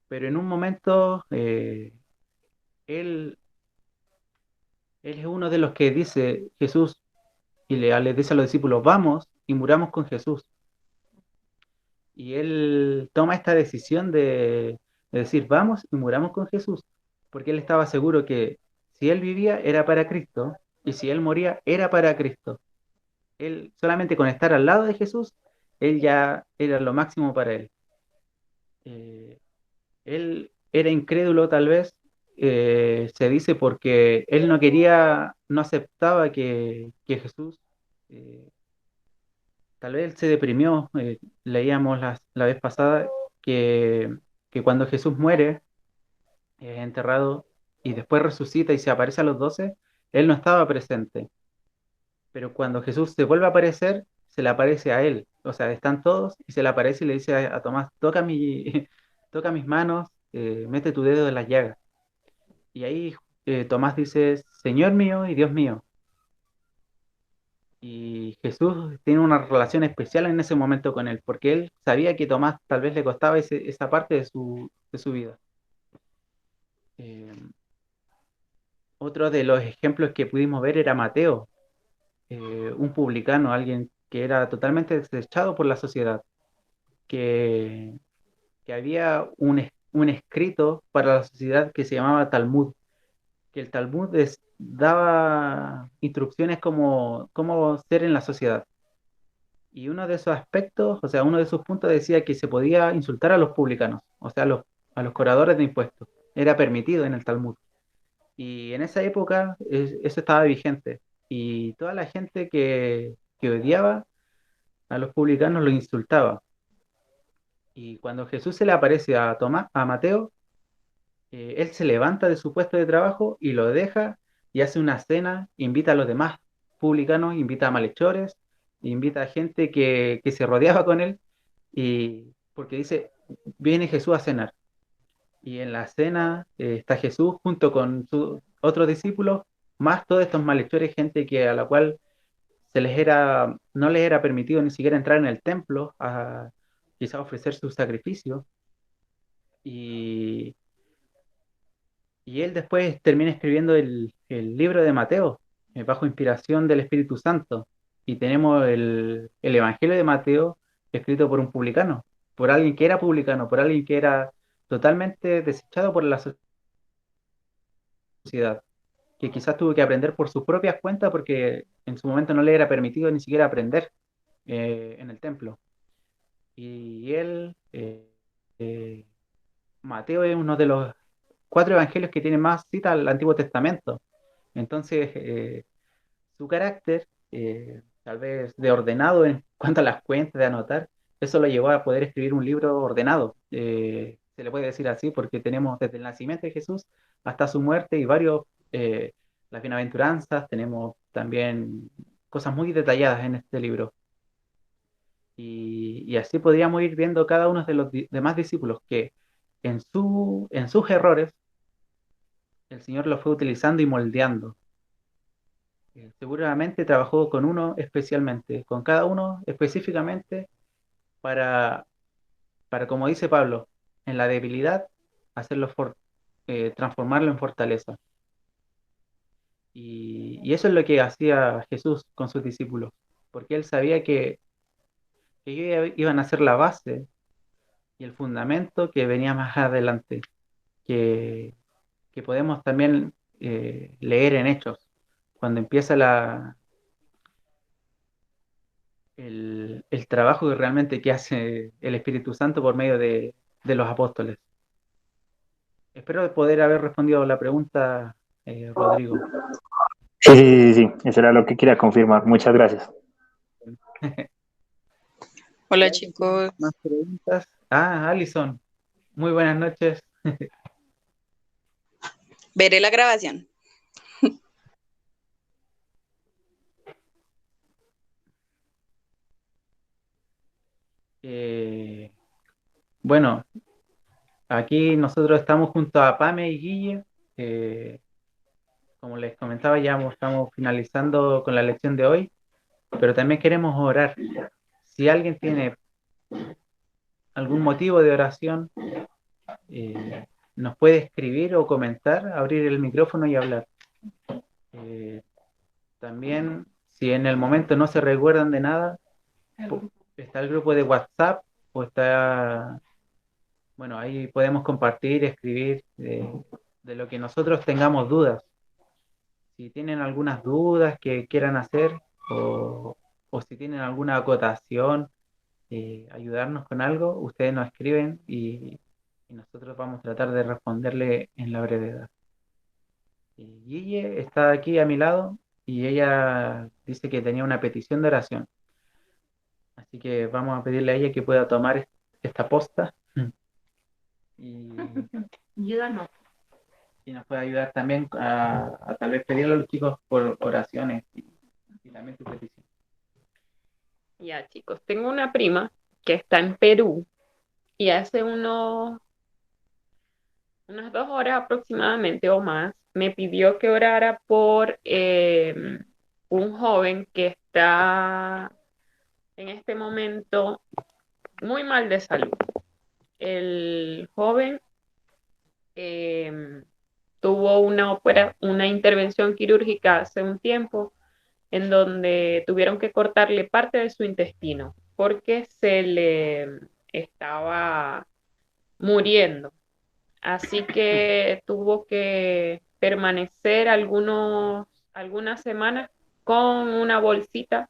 pero en un momento él, él es uno de los que dice Jesús y le dice a los discípulos, vamos y muramos con Jesús. Y él toma esta decisión de decir, vamos y muramos con Jesús, porque él estaba seguro que si él vivía era para Cristo y si él moría era para Cristo. Él solamente con estar al lado de Jesús, él ya era lo máximo para él. Eh, Él era incrédulo tal vez, se dice porque él no quería, no aceptaba que Jesús, eh, tal vez él se deprimió, leíamos la vez pasada que cuando Jesús muere, es enterrado y después resucita y se aparece a los 12, él no estaba presente, pero cuando Jesús se vuelve a aparecer, se le aparece a él, o sea, están todos y se le aparece y le dice a Tomás, toca toca mis manos, mete tu dedo en las llagas. Y ahí Tomás dice, Señor mío y Dios mío. Y Jesús tiene una relación especial en ese momento con él, porque él sabía que Tomás tal vez le costaba esa parte de su vida. Eh, Otro de los ejemplos que pudimos ver era Mateo, un publicano, alguien que era totalmente desechado por la sociedad, que, que había un escrito para la sociedad que se llamaba Talmud, que el Talmud daba instrucciones como cómo ser en la sociedad. Y uno de esos aspectos, o sea, uno de esos puntos decía que se podía insultar a los publicanos, o sea, a los cobradores de impuestos. Era permitido en el Talmud. Y en esa época eso estaba vigente. Y toda la gente que odiaba a los publicanos lo insultaba. Y cuando Jesús se le aparece a Tomás, a Mateo, él se levanta de su puesto de trabajo y lo deja y hace una cena, invita a los demás publicanos, invita a malhechores, invita a gente que se rodeaba con él, y porque dice, viene Jesús a cenar. Y en la cena está Jesús junto con sus otros discípulos, más todos estos malhechores, gente que a la cual no les era permitido ni siquiera entrar en el templo a quizá ofrecer su sacrificio. Y, y él después termina escribiendo el libro de Mateo, bajo inspiración del Espíritu Santo. Y tenemos el Evangelio de Mateo escrito por un publicano, por alguien que era publicano, por alguien que era totalmente desechado por la sociedad, que quizás tuvo que aprender por sus propias cuentas porque en su momento no le era permitido ni siquiera aprender en el templo. Y eh, Mateo es uno de los 4 evangelios que tiene más citas al Antiguo Testamento. Entonces, su carácter, tal vez de ordenado en cuanto a las cuentas, de anotar, eso lo llevó a poder escribir un libro ordenado. Se le puede decir así porque tenemos desde el nacimiento de Jesús hasta su muerte y las bienaventuranzas, tenemos también cosas muy detalladas en este libro. Y así podríamos ir viendo cada uno de los demás discípulos que en sus errores el Señor los fue utilizando y moldeando. Seguramente trabajó con uno especialmente, con cada uno específicamente para, como dice Pablo, en la debilidad, hacerlo transformarlo en fortaleza. Y eso es lo que hacía Jesús con sus discípulos, porque él sabía que ellos iban a ser la base y el fundamento que venía más adelante, que, que podemos también leer en Hechos, cuando empieza el trabajo que realmente que hace el Espíritu Santo por medio de los apóstoles. Espero poder haber respondido a la pregunta, Rodrigo. Sí, eso era lo que quería confirmar. Muchas gracias. Hola chicos, ¿Más preguntas? Alison, muy buenas noches. veré la grabación. Bueno, aquí nosotros estamos junto a Pame y Guille. eh, Como les comentaba, ya estamos finalizando con la lección de hoy, pero también queremos orar. Si alguien tiene algún motivo de oración, nos puede escribir o comentar, abrir el micrófono y hablar. Eh, También, si en el momento no se recuerdan de nada, está el grupo de WhatsApp o está, bueno, ahí podemos compartir, escribir de lo que nosotros tengamos dudas. Si tienen algunas dudas que quieran hacer o si tienen alguna acotación, ayudarnos con algo, ustedes nos escriben y nosotros vamos a tratar de responderle en la brevedad. Guille está aquí a mi lado y ella dice que tenía una petición de oración. Así que vamos a pedirle a ella que pueda tomar esta posta y, Ayúdanos. y nos pueda ayudar también a tal vez pedirle a los chicos por oraciones y también tu petición. Ya, chicos, tengo una prima que está en Perú y hace unas 2 horas aproximadamente o más, me pidió que orara por un joven que está en este momento muy mal de salud. El joven tuvo una intervención quirúrgica hace un tiempo en donde tuvieron que cortarle parte de su intestino porque se le estaba muriendo. Así que tuvo que permanecer algunas semanas con una bolsita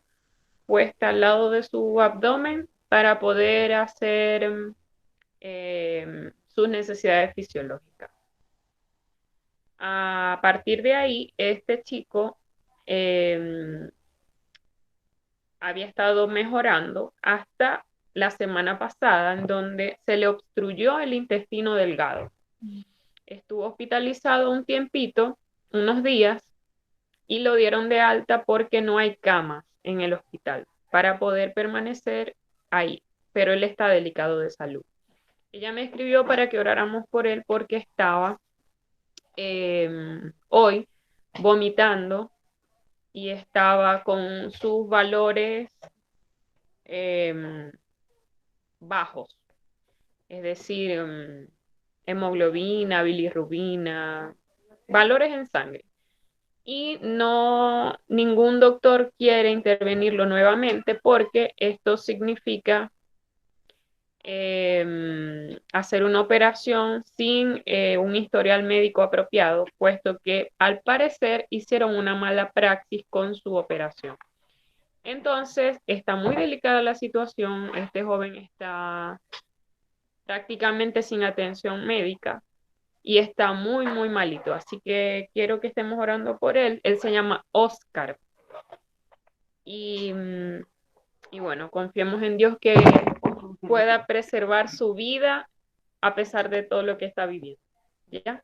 puesta al lado de su abdomen para poder hacer sus necesidades fisiológicas. A partir de ahí, este chico había estado mejorando hasta la semana pasada, en donde se le obstruyó el intestino delgado. Estuvo hospitalizado un tiempito, unos días, y lo dieron de alta porque no hay camas en el hospital para poder permanecer ahí, pero él está delicado de salud. Ella me escribió para que oráramos por él porque estaba hoy vomitando y estaba con sus valores bajos, es decir, hemoglobina, bilirrubina, valores en sangre. Y no, ningún doctor quiere intervenirlo nuevamente porque esto significa hacer una operación sin un historial médico apropiado, puesto que al parecer hicieron una mala praxis con su operación. Entonces, está muy delicada la situación. Este joven está prácticamente sin atención médica y está muy, muy malito. Así que quiero que estemos orando por él. Él se llama Oscar. Y, y bueno, confiemos en Dios que pueda preservar su vida a pesar de todo lo que está viviendo. ¿Ya?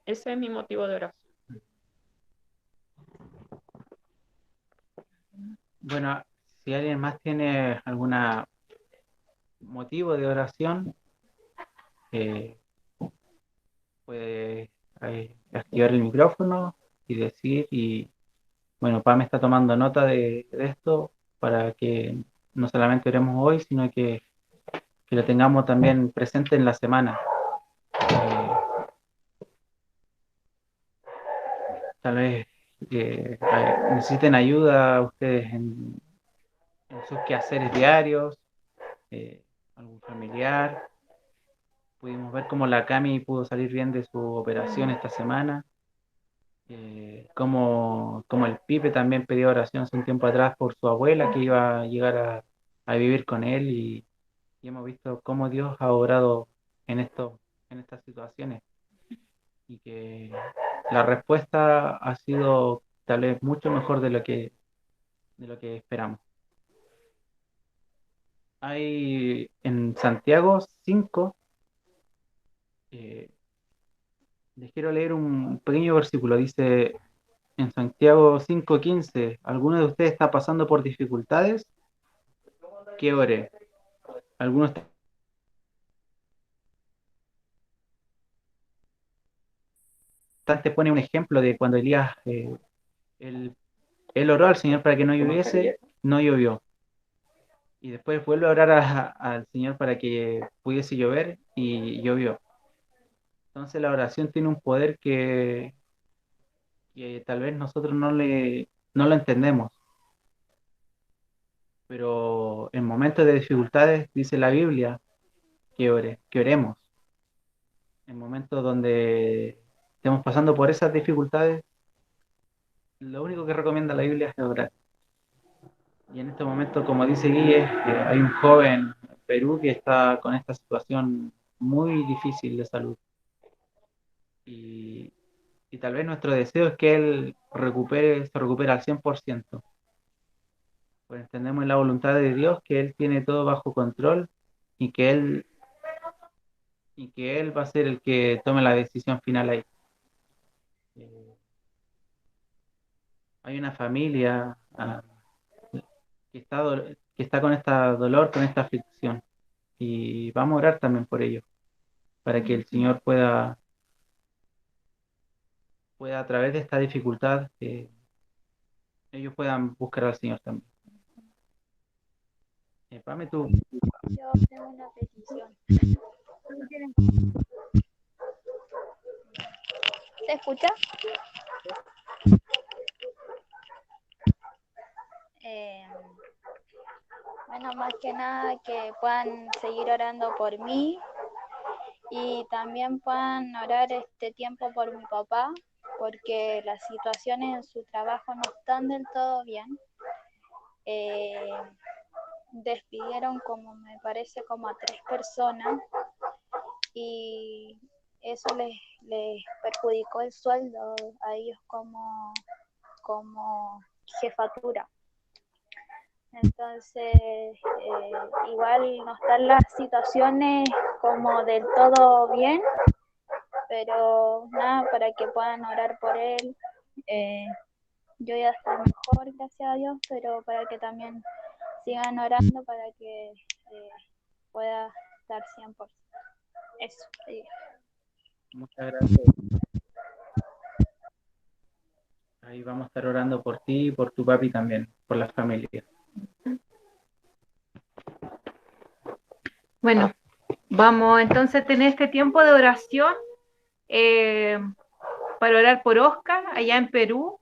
Ese es mi motivo de oración. Bueno, si alguien más tiene algún motivo de oración, puede activar el micrófono y decir, y bueno, Pam está tomando nota de esto para que no solamente oremos hoy, sino que lo tengamos también presente en la semana. Tal vez necesiten ayuda ustedes en sus quehaceres diarios, algún familiar. Pudimos ver cómo la Cami pudo salir bien de su operación esta semana. Como el Pipe también pidió oración hace un tiempo atrás por su abuela que iba a llegar a vivir con él y hemos visto cómo Dios ha obrado en estas situaciones y que la respuesta ha sido tal vez mucho mejor de lo que esperamos. Hay en Santiago 5, les quiero leer un pequeño versículo, dice en Santiago 5:15, ¿alguno de ustedes está pasando por dificultades? Que ore. Algunos te pone un ejemplo de cuando Elías, él oró al Señor para que no lloviese, no llovió. Y después vuelve a orar al Señor para que pudiese llover y llovió. Entonces la oración tiene un poder que tal vez nosotros no lo entendemos. Pero en momentos de dificultades dice la Biblia que oremos. En momentos donde estemos pasando por esas dificultades, lo único que recomienda la Biblia es orar. Y en este momento, como dice Guille, hay un joven en Perú que está con esta situación muy difícil de salud. Y tal vez nuestro deseo es que él se recupere al 100%. Pues entendemos en la voluntad de Dios que Él tiene todo bajo control y que Él va a ser el que tome la decisión final ahí. Hay una familia que está con este dolor, con esta aflicción. Y vamos a orar también por ellos, para que el Señor pueda pueda a través de esta dificultad ellos puedan buscar al Señor también. Pame, tú. Yo tengo una petición. ¿Se escucha? Bueno, más que nada que puedan seguir orando por mí y también puedan orar este tiempo por mi papá, porque las situaciones en su trabajo no están del todo bien. Despidieron como me parece como a 3 personas y eso les perjudicó el sueldo a ellos como jefatura. Entonces, igual no están las situaciones como del todo bien, pero nada, para que puedan orar por él. Yo ya estoy mejor, gracias a Dios, pero para que también sigan orando para que pueda estar 100%. Eso. Muchas gracias. Ahí vamos a estar orando por ti y por tu papi también, por la familia. Bueno, vamos entonces a tener este tiempo de oración para orar por Oscar allá en Perú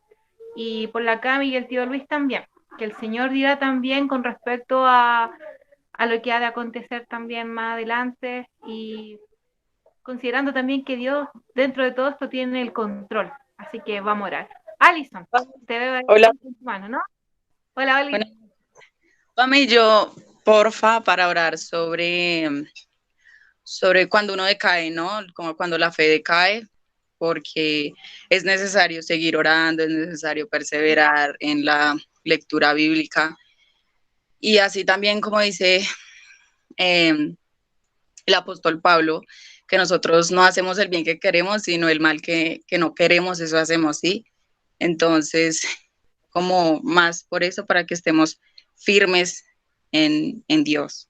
y por la Cami y el tío Luis también. Que el Señor dirá también con respecto a lo que ha de acontecer también más adelante y considerando también que Dios dentro de todo esto tiene el control. Así que vamos a orar. Alison, te veo ahí Hola. con tu mano, ¿no? Hola, Alison. Bueno, Pame y yo, porfa, para orar sobre cuando uno decae, ¿no? Como cuando la fe decae, porque es necesario seguir orando, es necesario perseverar en la lectura bíblica. Y así también, como dice el apóstol Pablo, que nosotros no hacemos el bien que queremos, sino el mal que no queremos, eso hacemos, ¿sí? Entonces, como más por eso, para que estemos firmes en Dios.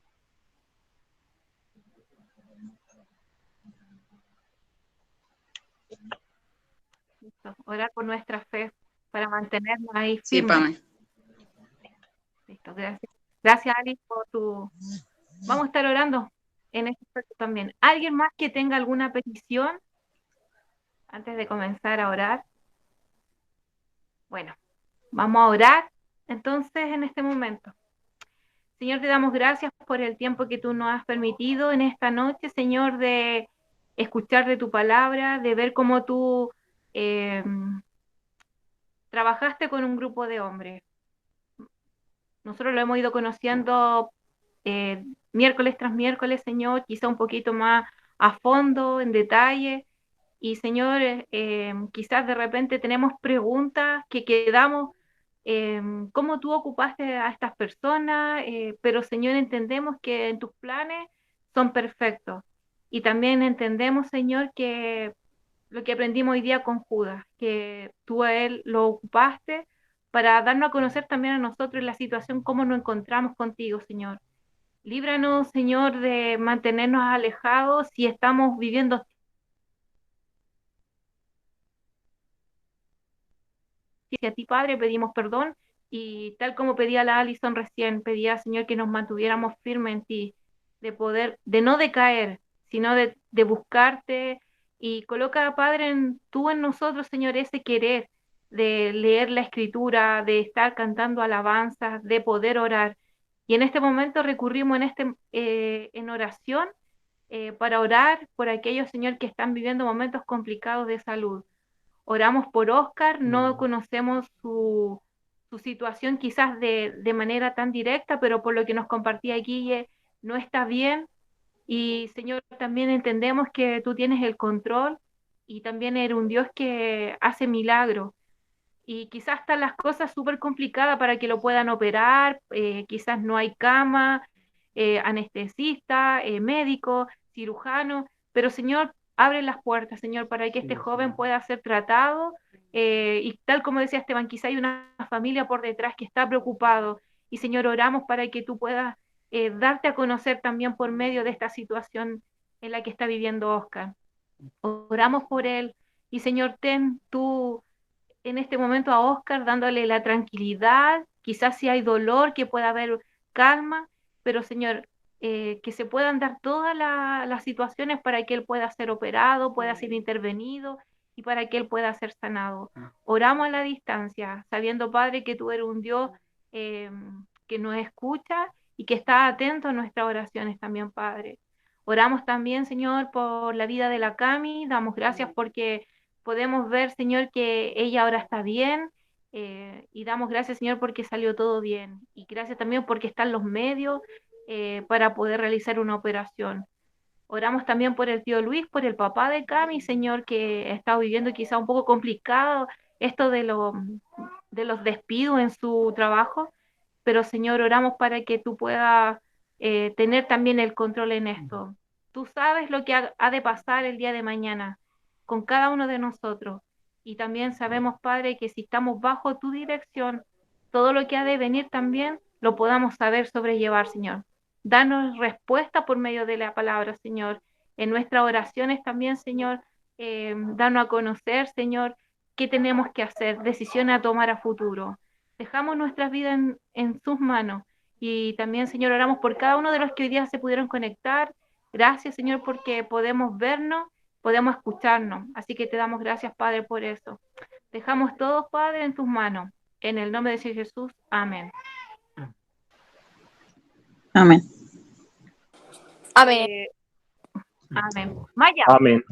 Listo. Orar por nuestra fe para mantenernos ahí firmes. Sí, Pame. Listo, gracias. Gracias, Ali, por tu... Vamos a estar orando en este aspecto también. ¿Alguien más que tenga alguna petición antes de comenzar a orar? Bueno, vamos a orar entonces en este momento. Señor, te damos gracias por el tiempo que tú nos has permitido en esta noche, Señor, de escuchar de tu palabra, de ver cómo tú trabajaste con un grupo de hombres. Nosotros lo hemos ido conociendo miércoles tras miércoles, Señor, quizá un poquito más a fondo, en detalle. Y, Señor, quizás de repente tenemos preguntas que quedamos, ¿cómo tú ocupaste a estas personas? Pero, Señor, entendemos que en tus planes son perfectos. Y también entendemos, Señor, que lo que aprendimos hoy día con Judas, que tú a él lo ocupaste para darnos a conocer también a nosotros en la situación, cómo nos encontramos contigo, Señor. Líbranos, Señor, de mantenernos alejados si estamos viviendo. Y a ti, Padre, pedimos perdón y tal como pedía la Alison recién, pedía, Señor, que nos mantuviéramos firmes en ti, de poder, de no decaer, sino de buscarte y coloca, Padre, tú en nosotros, Señor, ese querer de leer la Escritura, de estar cantando alabanzas, de poder orar. Y en este momento recurrimos en oración para orar por aquellos, Señor, que están viviendo momentos complicados de salud. Oramos por Oscar, no conocemos su situación quizás de manera tan directa, pero por lo que nos compartía Guille, no está bien. Y Señor, también entendemos que tú tienes el control y también eres un Dios que hace milagros. Y quizás están las cosas súper complicadas para que lo puedan operar, quizás no hay cama, anestesista, médico, cirujano, pero Señor, abre las puertas, Señor, para que este joven pueda ser tratado. Y tal como decía Esteban, quizá hay una familia por detrás que está preocupado. Y Señor, oramos para que tú puedas darte a conocer también por medio de esta situación en la que está viviendo Oscar. Oramos por él Y Señor, ten tú en este momento a Oscar dándole la tranquilidad, quizás si hay dolor, que pueda haber calma, pero Señor, que se puedan dar todas las situaciones para que él pueda ser operado, pueda ser intervenido y para que él pueda ser sanado. Oramos a la distancia, sabiendo, Padre, que tú eres un Dios que nos escucha y que está atento a nuestras oraciones también, Padre. Oramos también, Señor, por la vida de la Cami, damos gracias porque podemos ver, Señor, que ella ahora está bien, y damos gracias, Señor, porque salió todo bien. Y gracias también porque están los medios para poder realizar una operación. Oramos también por el tío Luis, por el papá de Cami, Señor, que ha estado viviendo quizá un poco complicado esto de los despidos en su trabajo, pero Señor, oramos para que tú puedas tener también el control en esto. Tú sabes lo que ha de pasar el día de mañana con cada uno de nosotros. Y también sabemos, Padre, que si estamos bajo tu dirección, todo lo que ha de venir también lo podamos saber sobrellevar, Señor. Danos respuesta por medio de la palabra, Señor. En nuestras oraciones también, Señor, danos a conocer, Señor, qué tenemos que hacer, decisiones a tomar a futuro. Dejamos nuestras vidas en sus manos. Y también, Señor, oramos por cada uno de los que hoy día se pudieron conectar. Gracias, Señor, porque podemos vernos, podemos escucharnos. Así que te damos gracias, Padre, por eso. Dejamos todos, Padre, en tus manos. En el nombre de Jesús, amén. Amén. Amén. Amén. Maya. Amén.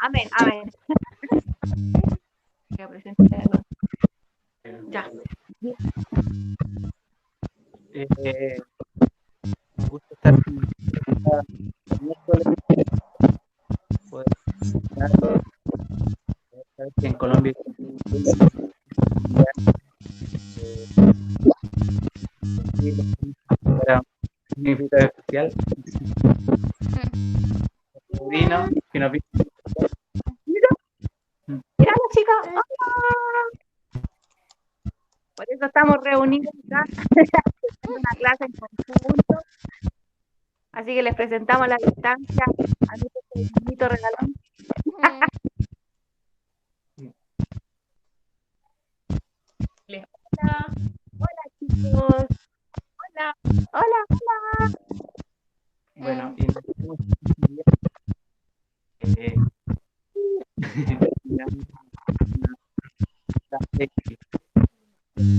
Amén, amén. Voy a presentarlo. Ya. Me gusta estar miércoles, poder escucharlo, saber que en Colombia era un invitado especial, sobrino, que nos vino. Mira, chicas. ¡Hola! Por eso estamos reunidos acá, haciendo una clase en conjunto. Así que les presentamos a la distancia a nuestro bonito regalón. Hola, hola chicos. Hola, hola, hola. Bueno, y nos vemos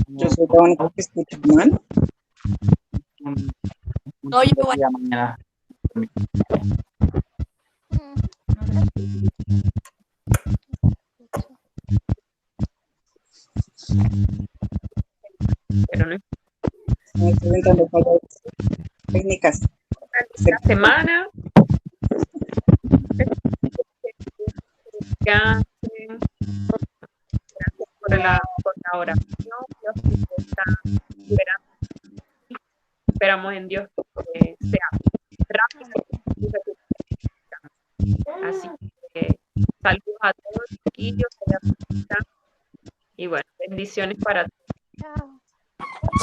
Yo soy la única que escucha mal. No, yo igual. Mañana. Pero no Me estoy inventando fallas técnicas. esta semana. Gracias por la oración. Dios te está liberando. Esperamos en Dios que sea rápido. Así que saludos a todos, chiquillos. Y bueno, bendiciones para todos.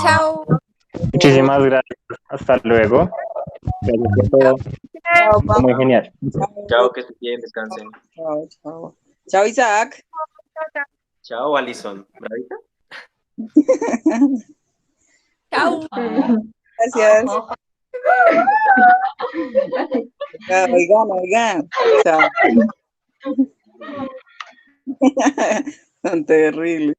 Chao. Muchísimas gracias. Hasta luego. Gracias por todo. Chao, Fue muy genial. Chao, que estén bien, descansen. Chao, chao. Chao, Isaac. Chao, Alison. ¿Bravita? Chao. Gracias. Oigan. Chao. Tan terrible.